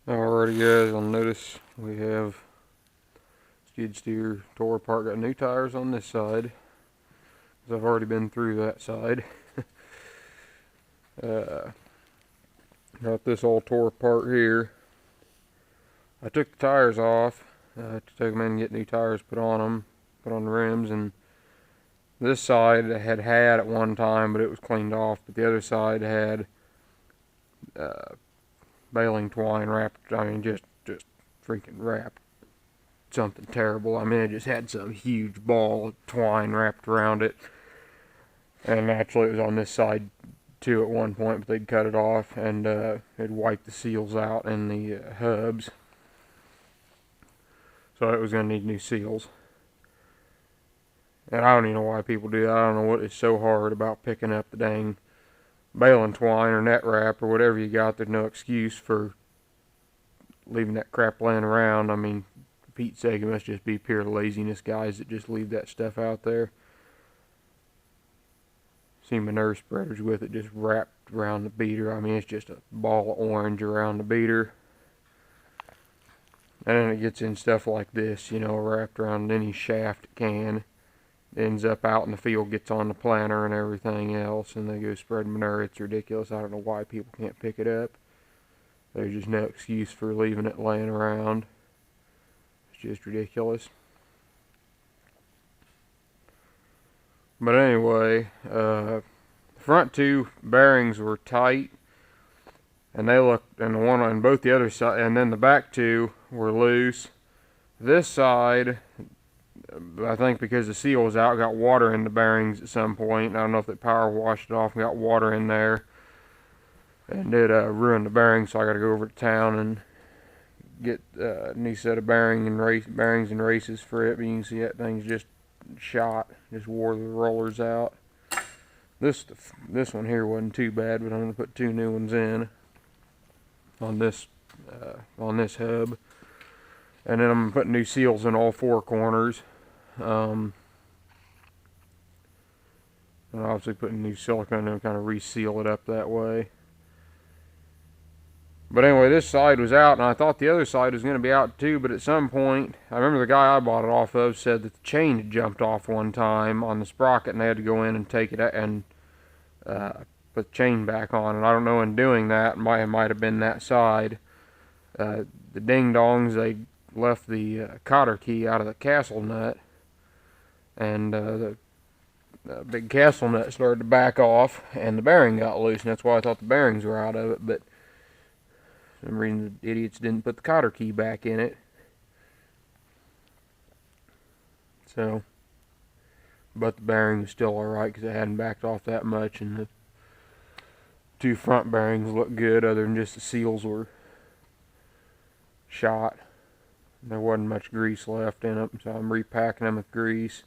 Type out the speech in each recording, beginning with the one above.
Alrighty guys, you'll notice we have skid steer tore apart. Got new tires on this side, because I've already been through that side. Got this all tore apart here. I took the tires off to take them in and get new tires put on them, put on the rims, and this side I had at one time, but it was cleaned off, but the other side had baling twine wrapped, just freaking wrapped. Something terrible. It just had some huge ball of twine wrapped around it. And actually it was on this side too at one point, but they'd cut it off and it'd wiped the seals out in the hubs. So it was going to need new seals. And I don't even know why people do that. I don't know what is so hard about picking up the dang baling twine or net wrap or whatever you got. There's no excuse for leaving that crap laying around. For Pete's sake, it must just be pure laziness, guys, that just leave that stuff out there. See manure spreaders with it just wrapped around the beater. It's just a ball of orange around the beater. And then it gets in stuff like this, wrapped around any shaft it can. It ends up out in the field, gets on the planter and everything else, and they go spread manure. It's ridiculous. I don't know why people can't pick it up. There's just no excuse for leaving it laying around. It's just ridiculous. But anyway, the front two bearings were tight, and they looked, and the one on both the other side, and then the back two were loose. This side, I think because the seal was out, got water in the bearings at some point. I don't know if they power washed it off and got water in there, and it ruined the bearings. So I got to go over to town and get a new set of bearings and races for it. But you can see that thing's just shot, just wore the rollers out. This one here wasn't too bad, but I'm gonna put two new ones in on this hub, and then I'm putting new seals in all four corners. And obviously putting new silicone in to kind of reseal it up that way. But anyway, this side was out, and I thought the other side was going to be out too, but at some point, I remember the guy I bought it off of said that the chain had jumped off one time on the sprocket, and they had to go in and take it and put the chain back on. And I don't know, in doing that, it might have been that side. The ding-dongs, they left the cotter key out of the castle nut, and the big castle nut started to back off, and the bearing got loose, and that's why I thought the bearings were out of it. But for some reason the idiots didn't put the cotter key back in it. So, but the bearing was still alright because it hadn't backed off that much, and the two front bearings looked good other than just the seals were shot. There wasn't much grease left in them, so I'm repacking them with grease.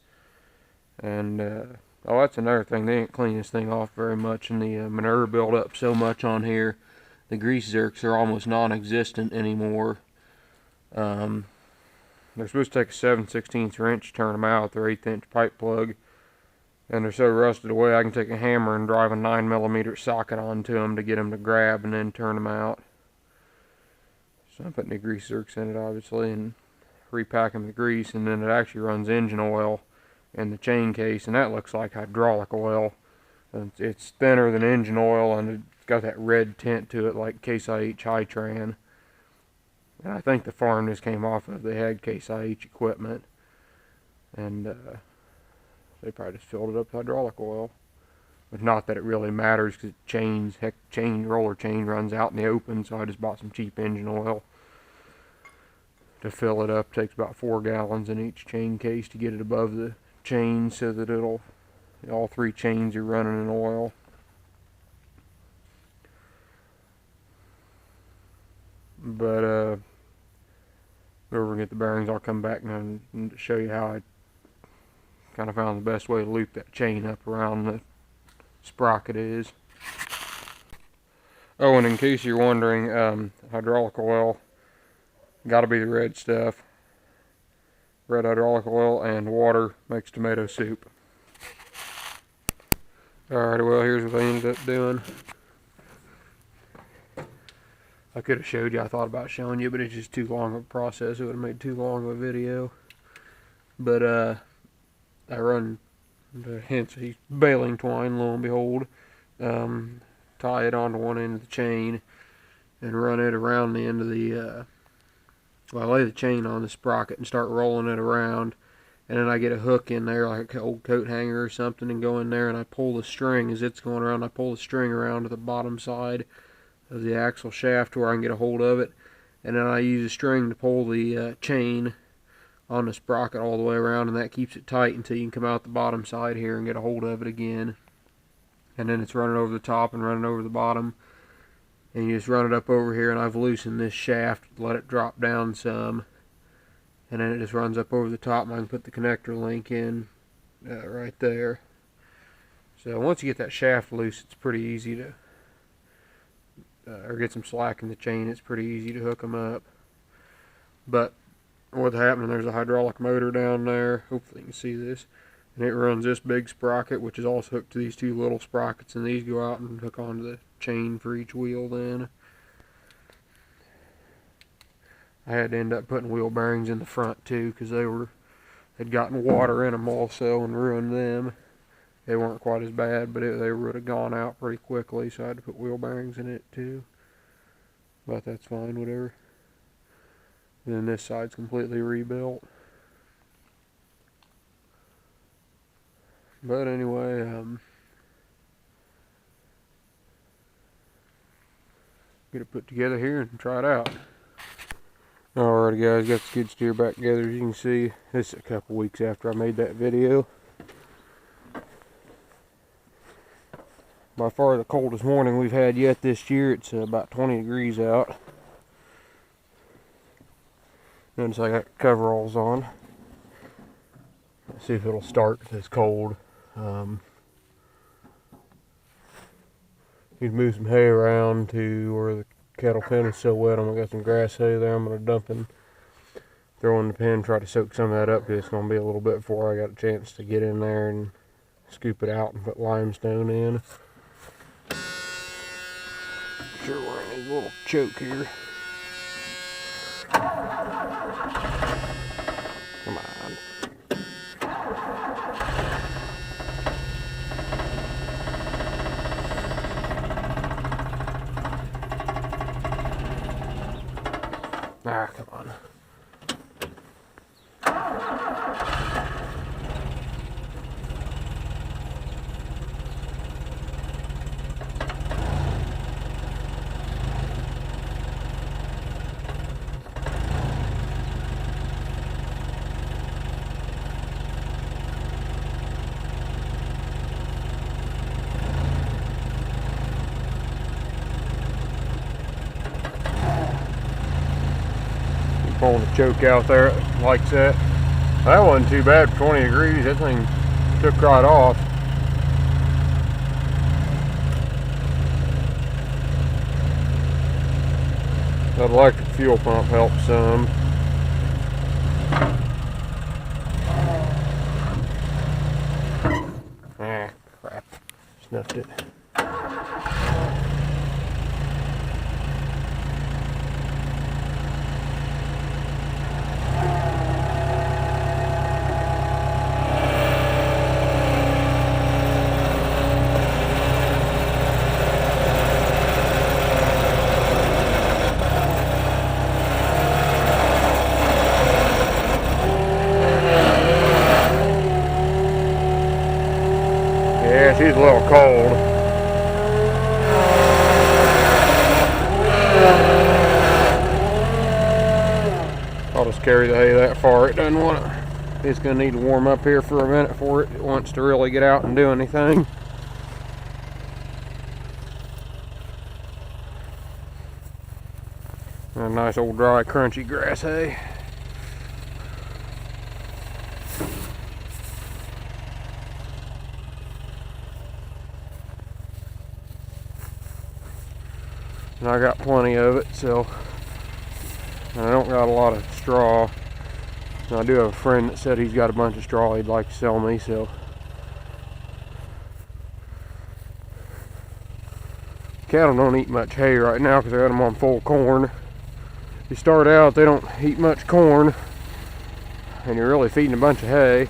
And oh, that's another thing, they didn't clean this thing off very much, and the manure built up so much on here. The grease zerks are almost non-existent anymore. They're supposed to take a 7/16 wrench to turn them out. They're 1/8 inch pipe plug, and they're so rusted away I can take a hammer and drive a 9mm socket onto them to get them to grab and then turn them out. So I'm putting the grease zerks in it, obviously, and repacking the grease, and then it actually runs engine oil in the chain case, and that looks like hydraulic oil. It's thinner than engine oil, and it's got that red tint to it like Case IH Hi-Tran. And I think the farm this came off of, they had Case IH equipment, and they probably just filled it up with hydraulic oil. But not that it really matters, because roller chain runs out in the open, so I just bought some cheap engine oil to fill it up. It takes about 4 gallons in each chain case to get it above the chain so that all 3 chains are running in oil. But go over and get the bearings. I'll come back and show you how I kind of found the best way to loop that chain up around the sprocket is. Oh, and in case you're wondering, hydraulic oil, gotta be the red stuff. Red hydraulic oil and water makes tomato soup. Alright, well, here's what I ended up doing. I could have showed you. I thought about showing you, but it's just too long of a process. It would have made too long of a video. But I run hence he's baling twine, lo and behold. Tie it onto one end of the chain and run it around the end of the well, I lay the chain on the sprocket and start rolling it around, and then I get a hook in there like an old coat hanger or something and go in there and I pull the string as it's going around. I pull the string around to the bottom side of the axle shaft where I can get a hold of it, and then I use a string to pull the chain on the sprocket all the way around, and that keeps it tight until you can come out the bottom side here and get a hold of it again. And then it's running over the top and running over the bottom, and you just run it up over here, and I've loosened this shaft, let it drop down some, and then it just runs up over the top, and I can put the connector link in right there. So once you get that shaft loose, it's pretty easy to or get some slack in the chain. It's pretty easy to hook them up. But what's happening, there's a hydraulic motor down there, hopefully you can see this, and it runs this big sprocket, which is also hooked to these two little sprockets, and these go out and hook onto the chain for each wheel. Then I had to end up putting wheel bearings in the front too, because they'd gotten water in them also and ruined them. They weren't quite as bad, but they would have gone out pretty quickly, so I had to put wheel bearings in it too. But that's fine, whatever. And then this side's completely rebuilt. But anyway, get it put together here and try it out. Alrighty guys, got the skid steer back together. As you can see, this is a couple weeks after I made that video. By far the coldest morning we've had yet this year. It's about 20 degrees out. Notice I got coveralls on. Let's see if it'll start if it's cold. Need to move some hay around to where the cattle pen is so wet. I got some grass hay there. I'm going to dump and throw in the pen, try to soak some of that up, because it's going to be a little bit before I got a chance to get in there and scoop it out and put limestone in. Sure, we're in a little choke here. Come on. Ah, come on. Pulling the choke out there like that. That wasn't too bad for 20 degrees. That thing took right off. That electric fuel pump helped some. Ah, crap. Snuffed it. Yeah, she's a little cold. I'll just carry the hay that far. It doesn't want to. It's going to need to warm up here for a minute before it wants to really get out and do anything. A nice old dry, crunchy grass hay. And I got plenty of it, so I don't got a lot of straw. And I do have a friend that said he's got a bunch of straw he'd like to sell me, so Cattle don't eat much hay right now because I got them on full corn. You start out, they don't eat much corn, and you're really feeding a bunch of hay.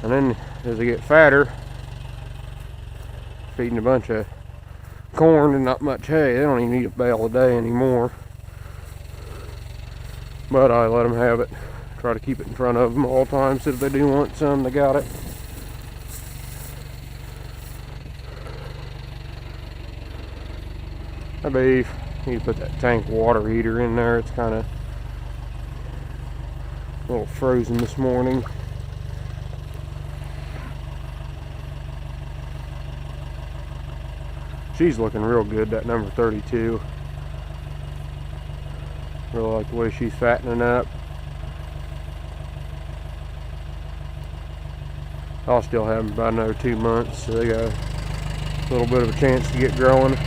And then as they get fatter, feeding a bunch of corn and not much hay. They don't even eat a bale a day anymore. But I let them have it. Try to keep it in front of them all the time, so if they do want some, they got it. I beef. Need to put that tank water heater in there. It's kind of a little frozen this morning. She's looking real good, that number 32. Really like the way she's fattening up. I'll still have them about another 2 months, so they got a little bit of a chance to get growing.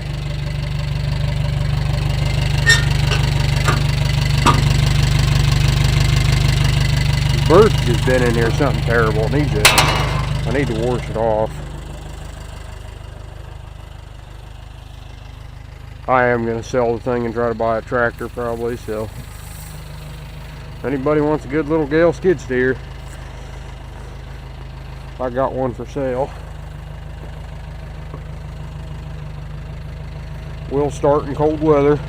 The bird's just been in here something terrible. I need to wash it off. I am going to sell the thing and try to buy a tractor probably, so if anybody wants a good little Gale skid steer, I got one for sale. Will start in cold weather.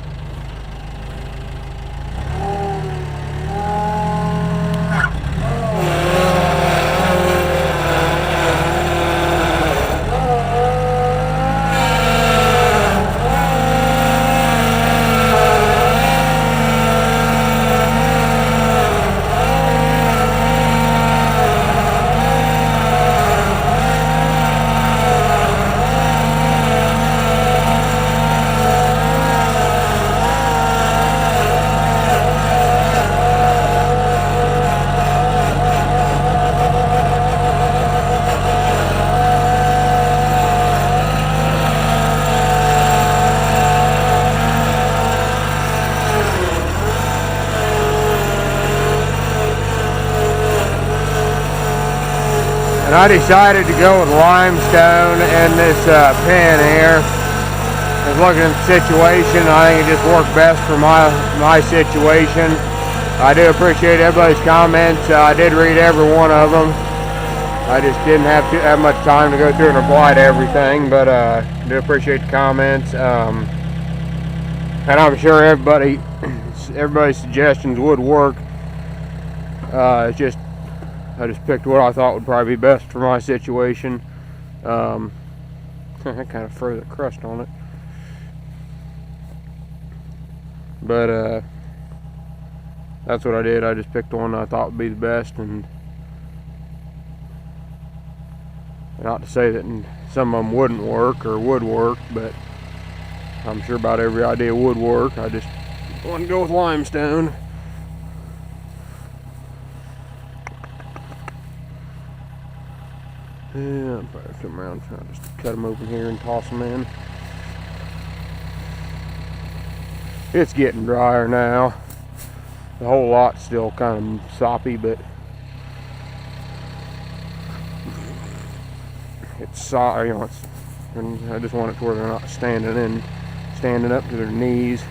I decided to go with limestone in this pen here. I was looking at the situation. I think it just worked best for my situation. I do appreciate everybody's comments. I did read every one of them. I just didn't have much time to go through and reply to everything, but I do appreciate the comments. And I'm sure everybody's suggestions would work. It's just I just picked what I thought would probably be best for my situation. I kind of froze the crust on it. But that's what I did. I just picked one I thought would be the best, and not to say that some of them wouldn't work or would work, but I'm sure about every idea would work. I just wanted to go with limestone. Yeah, I'll probably come around and try to just cut them open here and toss them in. It's getting drier now. The whole lot's still kind of soppy, but it's I just want it to where they're not standing up to their knees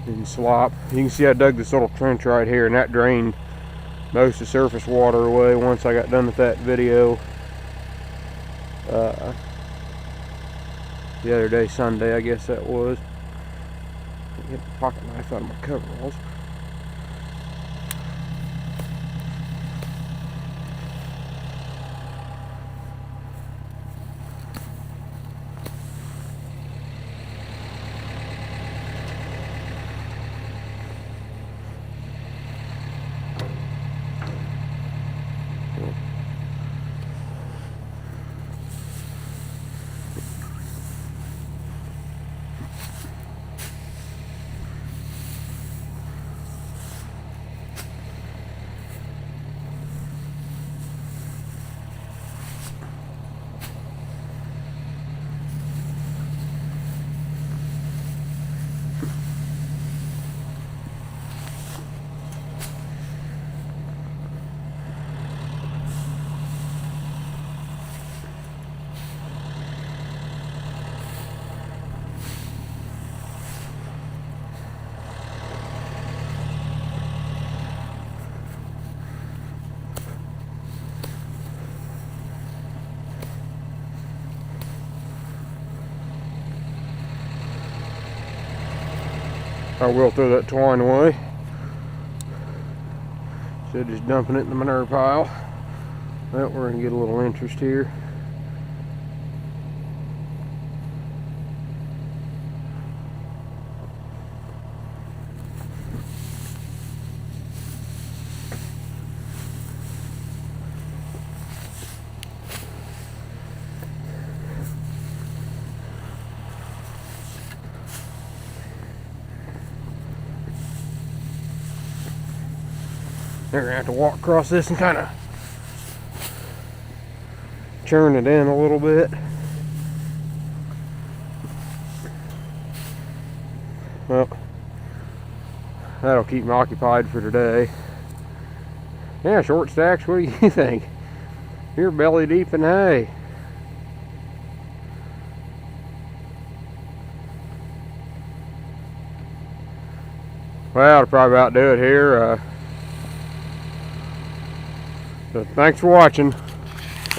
in slop. You can see I dug this little trench right here, and that drained most of the surface water away once I got done with that video. The other day, Sunday, I guess that was. Get the pocket knife out of my coveralls. I will throw that twine away. Instead of just dumping it in the manure pile. Well, we're going to get a little interest here. They're going to have to walk across this and kind of churn it in a little bit. Well, that'll keep me occupied for today. Yeah, Short Stacks, what do you think? You're belly deep in hay. Well, I'll probably about do it here. So thanks for watching.